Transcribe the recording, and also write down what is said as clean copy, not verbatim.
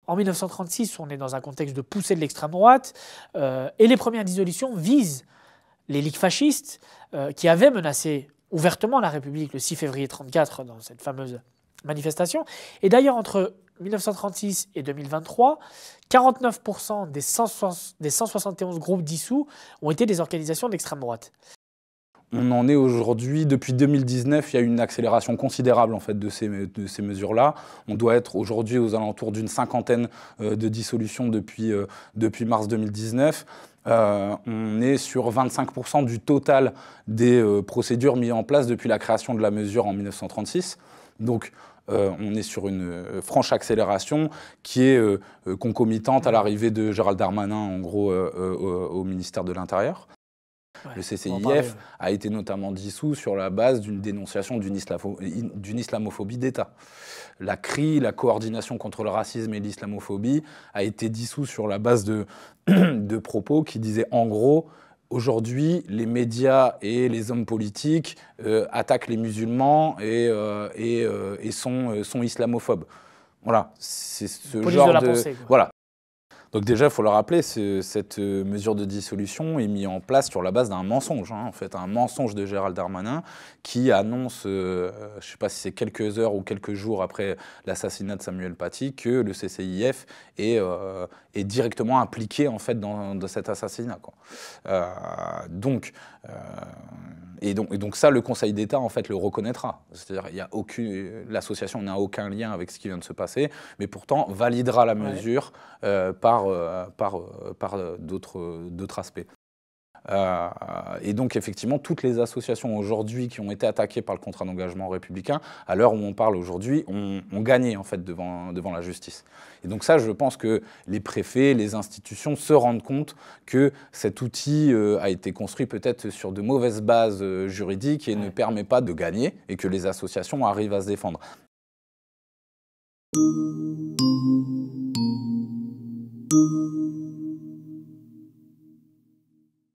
En 1936, on est dans un contexte de poussée de l'extrême droite, et les premières dissolutions visent les ligues fascistes qui avaient menacé ouvertement la République le 6 février 1934 dans cette fameuse manifestation. Et d'ailleurs, entre 1936 et 2023, 49% des 171 groupes dissous ont été des organisations d'extrême droite. On en est aujourd'hui, depuis 2019, il y a une accélération considérable en fait, de ces mesures-là. On doit être aujourd'hui aux alentours d'une cinquantaine de dissolutions depuis mars 2019. On est sur 25% du total des procédures mises en place depuis la création de la mesure en 1936. Donc, on est sur une franche accélération qui est concomitante à l'arrivée de Gérald Darmanin, en gros, au ministère de l'Intérieur. Ouais, le CCIF a été notamment dissous sur la base d'une dénonciation d'une islamophobie d'État. La CRI, la coordination contre le racisme et l'islamophobie, a été dissous sur la base de propos qui disaient en gros aujourd'hui les médias et les hommes politiques attaquent les musulmans et sont islamophobes. Voilà, c'est ce genre de pensée, voilà. Donc déjà, il faut le rappeler, cette mesure de dissolution est mise en place sur la base d'un mensonge. En fait, un mensonge de Gérald Darmanin qui annonce, je ne sais pas si c'est quelques heures ou quelques jours après l'assassinat de Samuel Paty, que le CCIF est directement impliqué en fait dans cet assassinat, quoi. Donc ça, le Conseil d'État en fait le reconnaîtra. C'est-à-dire, l'association n'a aucun lien avec ce qui vient de se passer, mais pourtant validera la mesure par d'autres aspects. Et donc effectivement, toutes les associations aujourd'hui qui ont été attaquées par le contrat d'engagement républicain, à l'heure où on parle aujourd'hui, ont gagné en fait devant la justice. Et donc ça, je pense que les préfets, les institutions se rendent compte que cet outil a été construit peut-être sur de mauvaises bases juridiques et ne permet pas de gagner, et que les associations arrivent à se défendre.